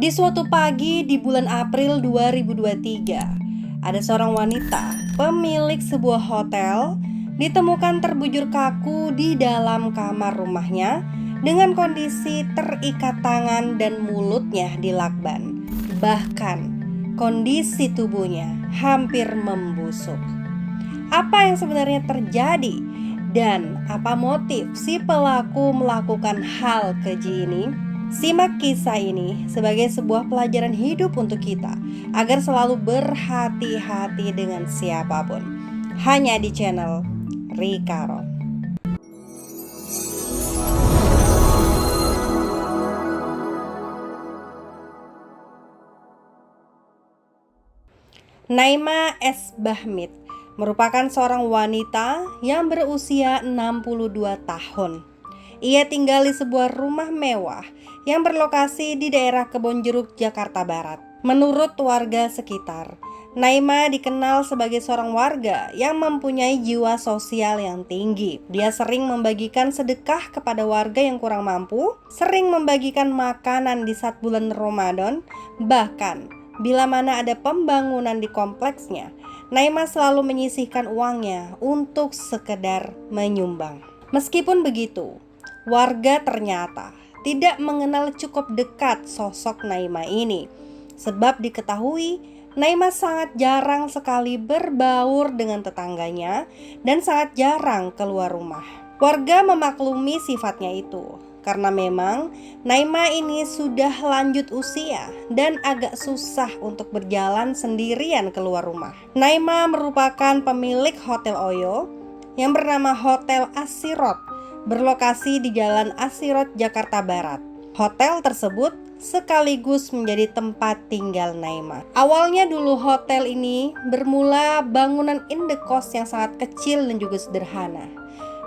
Di suatu pagi di bulan April 2023, ada seorang wanita, pemilik sebuah hotel, ditemukan terbujur kaku di dalam kamar rumahnya dengan kondisi terikat tangan dan mulutnya dilakban. Bahkan, kondisi tubuhnya hampir membusuk. Apa yang sebenarnya terjadi? Dan apa motif si pelaku melakukan hal keji ini? Simak kisah ini sebagai sebuah pelajaran hidup untuk kita agar selalu berhati-hati dengan siapapun. Hanya di channel Rika Ron. Naima S. Bahmid merupakan seorang wanita yang berusia 62 tahun. Ia tinggal di sebuah rumah mewah yang berlokasi di daerah Kebonjeruk, Jakarta Barat. Menurut warga sekitar, Naima dikenal sebagai seorang warga yang mempunyai jiwa sosial yang tinggi. Dia sering membagikan sedekah kepada warga yang kurang mampu, sering membagikan makanan di saat bulan Ramadan, bahkan bila mana ada pembangunan di kompleksnya, Naima selalu menyisihkan uangnya untuk sekedar menyumbang. Meskipun begitu, warga ternyata tidak mengenal cukup dekat sosok Naima ini, sebab diketahui Naima sangat jarang sekali berbaur dengan tetangganya dan sangat jarang keluar rumah. Warga memaklumi sifatnya itu karena memang Naima ini sudah lanjut usia dan agak susah untuk berjalan sendirian keluar rumah. Naima merupakan pemilik Hotel Oyo yang bernama Hotel Asirot, berlokasi di Jalan Asirot, Jakarta Barat. Hotel tersebut sekaligus menjadi tempat tinggal Naima. Awalnya dulu hotel ini bermula bangunan indekos yang sangat kecil dan juga sederhana.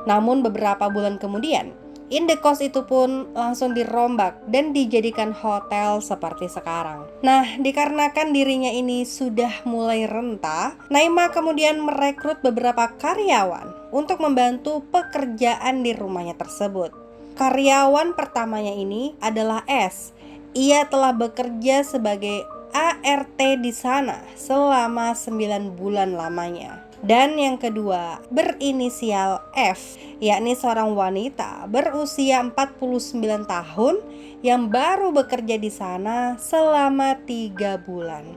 Namun beberapa bulan kemudian, indekos itu pun langsung dirombak dan dijadikan hotel seperti sekarang. Nah, dikarenakan dirinya ini sudah mulai renta, Naima kemudian merekrut beberapa karyawan untuk membantu pekerjaan di rumahnya tersebut. Karyawan pertamanya ini adalah S. Ia telah bekerja sebagai ART di sana selama 9 bulan lamanya. Dan yang kedua berinisial F, yakni seorang wanita berusia 49 tahun yang baru bekerja di sana selama 3 bulan.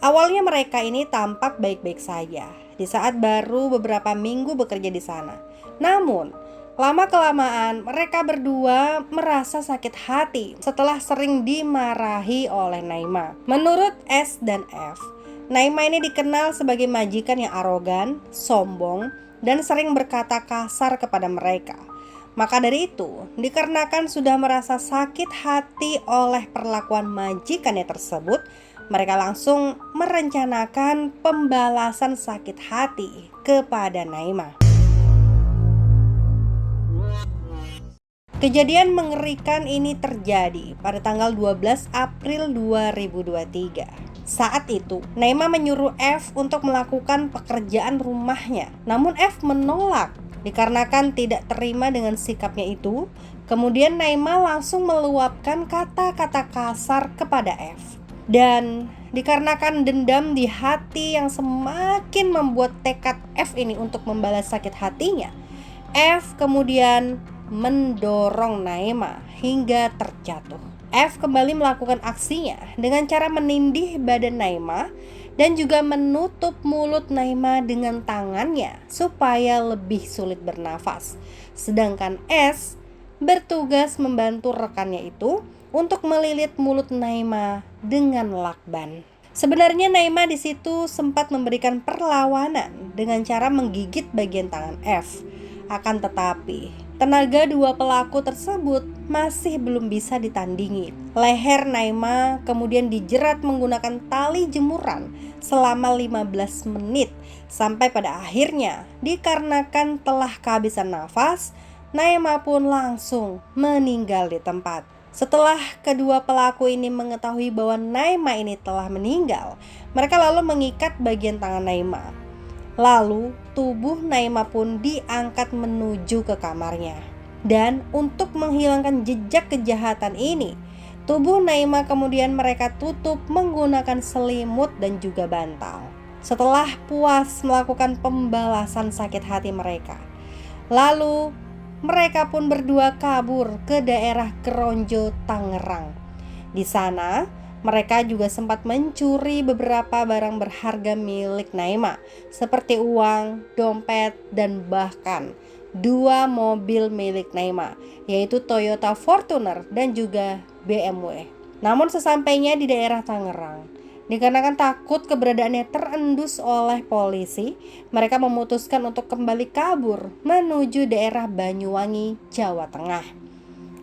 Awalnya mereka ini tampak baik-baik saja di saat baru beberapa minggu bekerja di sana. Namun, lama-kelamaan mereka berdua merasa sakit hati setelah sering dimarahi oleh Naima. Menurut S dan F, Naima ini dikenal sebagai majikan yang arogan, sombong, dan sering berkata kasar kepada mereka. Maka dari itu, dikarenakan sudah merasa sakit hati oleh perlakuan majikannya tersebut, mereka langsung merencanakan pembalasan sakit hati kepada Naima. Kejadian mengerikan ini terjadi pada tanggal 12 April 2023. Saat itu, Naima menyuruh F untuk melakukan pekerjaan rumahnya. Namun F menolak dikarenakan tidak terima dengan sikapnya itu. Kemudian Naima langsung meluapkan kata-kata kasar kepada F. Dan dikarenakan dendam di hati yang semakin membuat tekad F ini untuk membalas sakit hatinya, F kemudian mendorong Naima hingga terjatuh. F kembali melakukan aksinya dengan cara menindih badan Naima dan juga menutup mulut Naima dengan tangannya supaya lebih sulit bernafas. Sedangkan S bertugas membantu rekannya itu untuk melilit mulut Naima dengan lakban. Sebenarnya Naima di situ sempat memberikan perlawanan dengan cara menggigit bagian tangan F. Akan tetapi, tenaga dua pelaku tersebut masih belum bisa ditandingi. Leher Naima kemudian dijerat menggunakan tali jemuran selama 15 menit sampai pada akhirnya dikarenakan telah kehabisan nafas, Naima pun langsung meninggal di tempat. Setelah kedua pelaku ini mengetahui bahwa Naima ini telah meninggal, mereka lalu mengikat bagian tangan Naima. Lalu tubuh Naima pun diangkat menuju ke kamarnya. Dan untuk menghilangkan jejak kejahatan ini, Tubuh Naima kemudian mereka tutup menggunakan selimut dan juga bantal. Setelah puas melakukan pembalasan sakit hati mereka, lalu mereka pun berdua kabur ke daerah Keronjo, Tangerang. Di sana, mereka juga sempat mencuri beberapa barang berharga milik Naima, seperti uang, dompet, dan bahkan 2 mobil milik Naima, yaitu Toyota Fortuner dan juga BMW. Namun sesampainya di daerah Tangerang, dikarenakan takut keberadaannya terendus oleh polisi, mereka memutuskan untuk kembali kabur menuju daerah Banyuwangi, Jawa Tengah.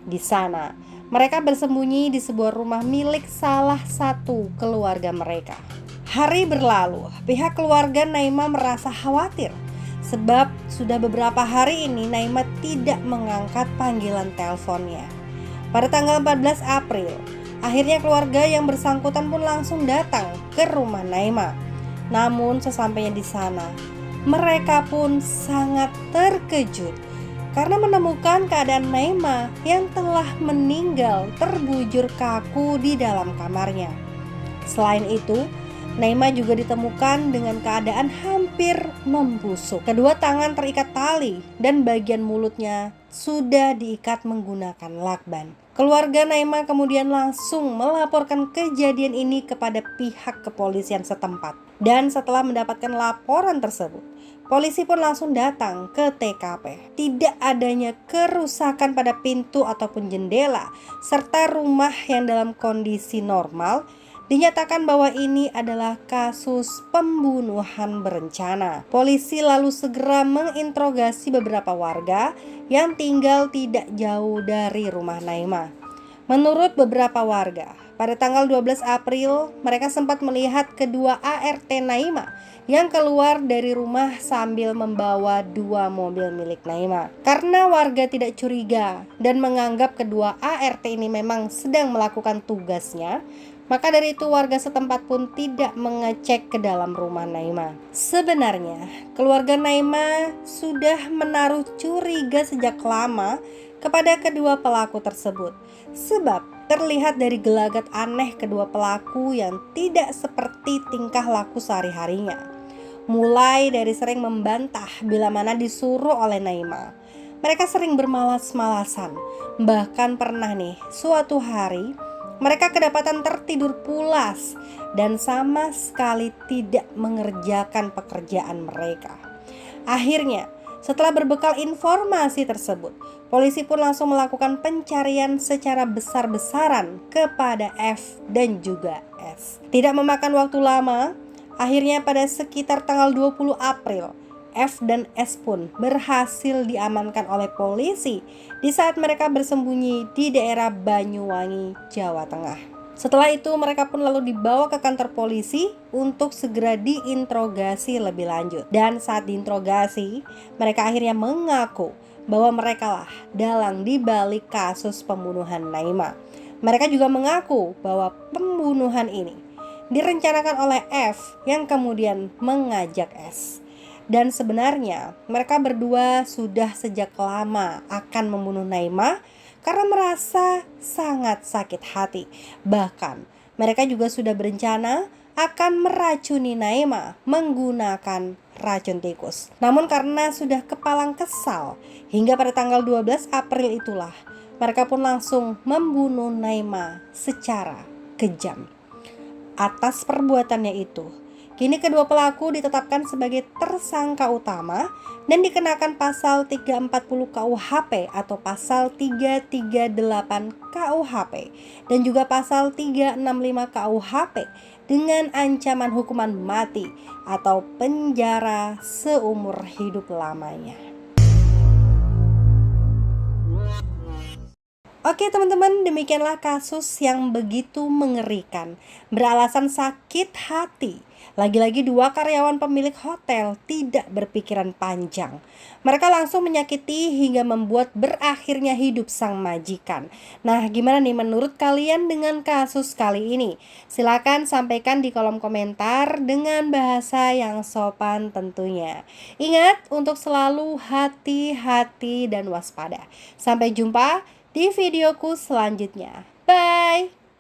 Di sana, mereka bersembunyi di sebuah rumah milik salah satu keluarga mereka. Hari berlalu, pihak keluarga Naima merasa khawatir sebab sudah beberapa hari ini Naima tidak mengangkat panggilan teleponnya. Pada tanggal 14 April, akhirnya keluarga yang bersangkutan pun langsung datang ke rumah Naima. Namun sesampainya di sana, mereka pun sangat terkejut karena menemukan keadaan Naima yang telah meninggal terbujur kaku di dalam kamarnya. Selain itu, Naima juga ditemukan dengan keadaan hampir membusuk. Kedua tangan terikat tali dan bagian mulutnya sudah diikat menggunakan lakban. Keluarga Naima kemudian langsung melaporkan kejadian ini kepada pihak kepolisian setempat. Dan setelah mendapatkan laporan tersebut, polisi pun langsung datang ke TKP. Tidak adanya kerusakan pada pintu ataupun jendela, serta rumah yang dalam kondisi normal. Dinyatakan bahwa ini adalah kasus pembunuhan berencana. Polisi lalu segera menginterogasi beberapa warga yang tinggal tidak jauh dari rumah Naima. Menurut beberapa warga, pada tanggal 12 April, mereka sempat melihat kedua ART Naima yang keluar dari rumah sambil membawa 2 mobil milik Naima. Karena warga tidak curiga dan menganggap kedua ART ini memang sedang melakukan tugasnya, maka dari itu warga setempat pun tidak mengecek ke dalam rumah Naima. Sebenarnya, keluarga Naima sudah menaruh curiga sejak lama kepada kedua pelaku tersebut. Sebab terlihat dari gelagat aneh kedua pelaku yang tidak seperti tingkah laku sehari-harinya. Mulai dari sering membantah bila mana disuruh oleh Naima. Mereka sering bermalas-malasan. Bahkan pernah nih, suatu hari mereka kedapatan tertidur pulas dan sama sekali tidak mengerjakan pekerjaan mereka. Akhirnya, setelah berbekal informasi tersebut, polisi pun langsung melakukan pencarian secara besar-besaran kepada F dan juga S. Tidak memakan waktu lama, akhirnya pada sekitar tanggal 20 April, F dan S pun berhasil diamankan oleh polisi di saat mereka bersembunyi di daerah Banyuwangi, Jawa Tengah. Setelah itu mereka pun lalu dibawa ke kantor polisi untuk segera diinterogasi lebih lanjut. Dan saat diinterogasi, mereka akhirnya mengaku bahwa mereka lah dalang di balik kasus pembunuhan Naima. Mereka juga mengaku bahwa pembunuhan ini direncanakan oleh F yang kemudian mengajak S. Dan sebenarnya mereka berdua sudah sejak lama akan membunuh Naima karena merasa sangat sakit hati. Bahkan mereka juga sudah berencana akan meracuni Naima menggunakan racun tikus. Namun karena sudah kepalang kesal, hingga pada tanggal 12 April itulah mereka pun langsung membunuh Naima secara kejam. Atas perbuatannya itu, kini kedua pelaku ditetapkan sebagai tersangka utama dan dikenakan pasal 340 KUHP atau pasal 338 KUHP dan juga pasal 365 KUHP dengan ancaman hukuman mati atau penjara seumur hidup lamanya. Oke teman-teman, demikianlah kasus yang begitu mengerikan. Beralasan sakit hati, lagi-lagi 2 karyawan pemilik hotel tidak berpikiran panjang. Mereka langsung menyakiti hingga membuat berakhirnya hidup sang majikan. Nah, gimana nih menurut kalian dengan kasus kali ini? Silakan sampaikan di kolom komentar dengan bahasa yang sopan tentunya. Ingat untuk selalu hati-hati dan waspada. Sampai jumpa di videoku selanjutnya. Bye!